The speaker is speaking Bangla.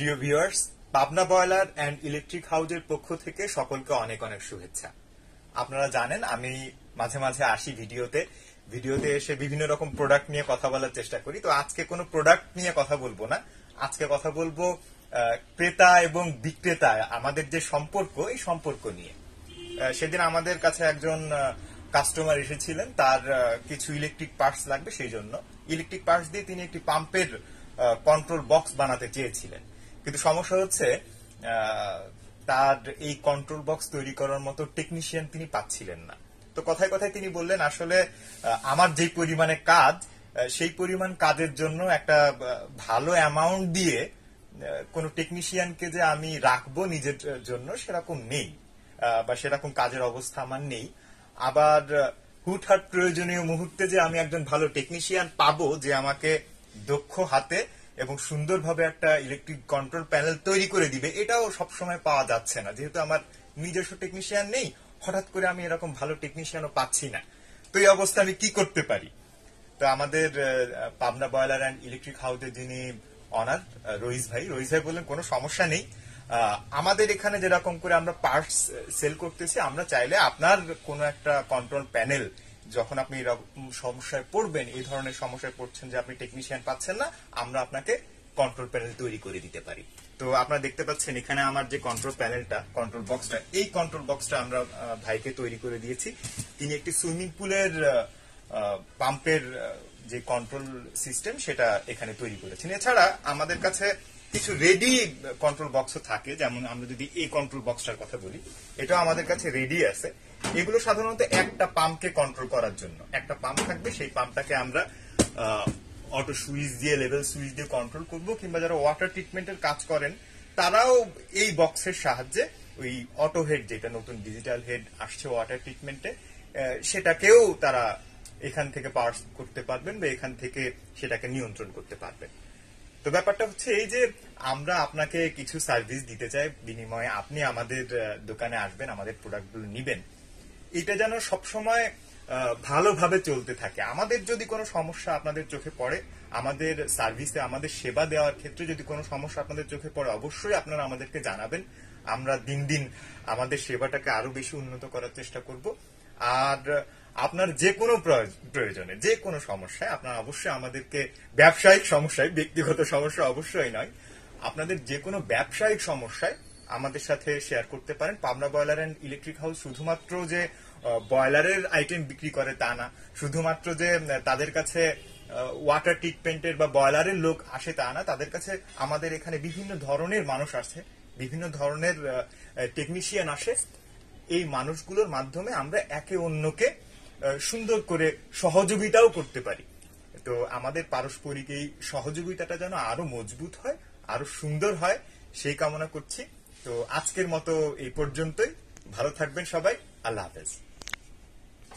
প্রিয় viewers, Pabna boiler and electric হাউজের পক্ষ থেকে সকলকে অনেক অনেক শুভেচ্ছা। আপনারা জানেন আমি মাঝে মাঝে আসি ভিডিওতে এসে বিভিন্ন রকম প্রোডাক্ট নিয়ে কথা বলার চেষ্টা করি। তো আজকে কোনো প্রোডাক্ট নিয়ে কথা বলবো না, আজকে কথা বলবো ক্রেতা এবং বিক্রেতা আমাদের যে সম্পর্ক, এই সম্পর্ক নিয়ে। সেদিন আমাদের কাছে একজন কাস্টমার এসেছিলেন, তার কিছু ইলেকট্রিক পার্টস লাগবে, সেই জন্য ইলেকট্রিক পার্টস দিয়ে তিনি একটি পাম্পের কন্ট্রোল বক্স বানাতে চেয়েছিলেন। কিন্তু সমস্যা হচ্ছে তার এই কন্ট্রোল বক্স তৈরি করার মতো টেকনিশিয়ান তিনি পাচ্ছিলেন না। তো কথায় কথায় তিনি বললেন, আসলে আমার যে পরিমাণে কাজ, সেই পরিমাণ কাজের জন্য একটা ভালো অ্যামাউন্ট দিয়ে কোন টেকনিশিয়ানকে যে আমি রাখবো নিজের জন্য সেরকম নেই, বা সেরকম কাজের অবস্থা আমার নেই। আবার হুটহাট প্রয়োজনীয় মুহূর্তে যে আমি একজন ভালো টেকনিশিয়ান পাবো যে আমাকে দক্ষ হাতে এবং সুন্দরভাবে একটা ইলেকট্রিক কন্ট্রোল প্যানেল তৈরি করে দিবে, এটাও সবসময় পাওয়া যাচ্ছে না। যেহেতু আমার নিজস্ব টেকনিশিয়ান নেই, হঠাৎ করে আমি এরকম ভালো টেকনিশিয়ানও পাচ্ছি না। তো এই অবস্থা আমি কি করতে পারি? তো আমাদের পাবনা বয়লার অ্যান্ড ইলেকট্রিক হাউসের যিনি অনার রইস ভাই বললেন, কোনো সমস্যা নেই, আমাদের এখানে যেরকম করে আমরা পার্টস সেল করতেছি, আমরা চাইলে আপনার কোনো একটা কন্ট্রোল প্যানেল, যখন আপনি এরকম সমস্যায় পড়বেন, এই ধরনের সমস্যায় পড়ছেন যে আপনি টেকনিশিয়ান পাচ্ছেন না, আমরা আপনাকে কন্ট্রোল প্যানেল তৈরি করে দিতে পারি। তো আপনারা দেখতে পাচ্ছেন এখানে আমার যে কন্ট্রোল প্যানেলটা, কন্ট্রোল বক্সটা, এই কন্ট্রোল বক্সটা আমরা ভাইকে তৈরি করে দিয়েছি। তিনি একটি সুইমিং পুলের পাম্পের যে কন্ট্রোল সিস্টেম সেটা এখানে তৈরি করেছেন। এছাড়া আমাদের কাছে কিছু রেডি কন্ট্রোল বক্সও থাকে, যেমন আমরা যদি এই কন্ট্রোল বক্সটার কথা বলি, এটাও আমাদের কাছে রেডি আছে। এগুলো সাধারণত একটা পাম্পকে কন্ট্রোল করার জন্য, একটা পাম্প থাকবে, সেই পাম্পটাকে আমরা অটো সুইচ দিয়ে, লেভেল সুইচ দিয়ে কন্ট্রোল করব, কিংবা যারা ওয়াটার ট্রিটমেন্টের কাজ করেন তারাও এই বক্সের সাহায্যে ওই অটো হেড, যেটা নতুন ডিজিটাল হেড আসছে ওয়াটার ট্রিটমেন্টে, সেটাকেও তারা এখান থেকে পাওয়ার করতে পারবেন বা এখান থেকে সেটাকে নিয়ন্ত্রণ করতে পারবেন। তো ব্যাপারটা হচ্ছে এই যে আমরা আপনাকে কিছু সার্ভিস দিতে চাই, বিনিময়ে আপনি আমাদের দোকানে আসবেন, আমাদের প্রোডাক্টগুলো নিবেন। এটা যেন সবসময় ভালোভাবে চলতে থাকে। আমাদের যদি কোনো সমস্যা আপনাদের চোখে পড়ে, আমাদের সার্ভিসে, আমাদের সেবা দেওয়ার ক্ষেত্রে যদি কোনো সমস্যা আপনাদের চোখে পড়ে, অবশ্যই আপনারা আমাদেরকে জানাবেন। আমরা দিন দিন আমাদের সেবাটাকে আরো বেশি উন্নত করার চেষ্টা করব। আর আপনার যে কোনো প্রয়োজনে, যে কোনো সমস্যায় আপনারা অবশ্যই আমাদেরকে, ব্যবসায়িক সমস্যায়, ব্যক্তিগত সমস্যা অবশ্যই নয়, আপনাদের যে কোনো ব্যবসায়িক সমস্যায় আমাদের সাথে শেয়ার করতে পারেন। Pabna boiler and electric house শুধুমাত্র যে বয়লারের আইটেম বিক্রি করে তা না, শুধুমাত্র যে তাদের কাছে ওয়াটার ট্রিটমেন্টের বা বয়লারের লোক আসে তা না, তাদের কাছে আমাদের এখানে বিভিন্ন ধরনের মানুষ আসে, বিভিন্ন ধরনের টেকনিশিয়ান আসে। এই মানুষগুলোর মাধ্যমে আমরা একে অন্যকে সুন্দর করে সহযোগিতাও করতে পারি। তো আমাদের পারস্পরিক এই সহযোগিতাটা যেন আরো মজবুত হয়, আরো সুন্দর হয়, সেই কামনা করছি। তো আজকের মতো এই পর্যন্তই। ভালো থাকবেন সবাই। আল্লাহ হাফেজ।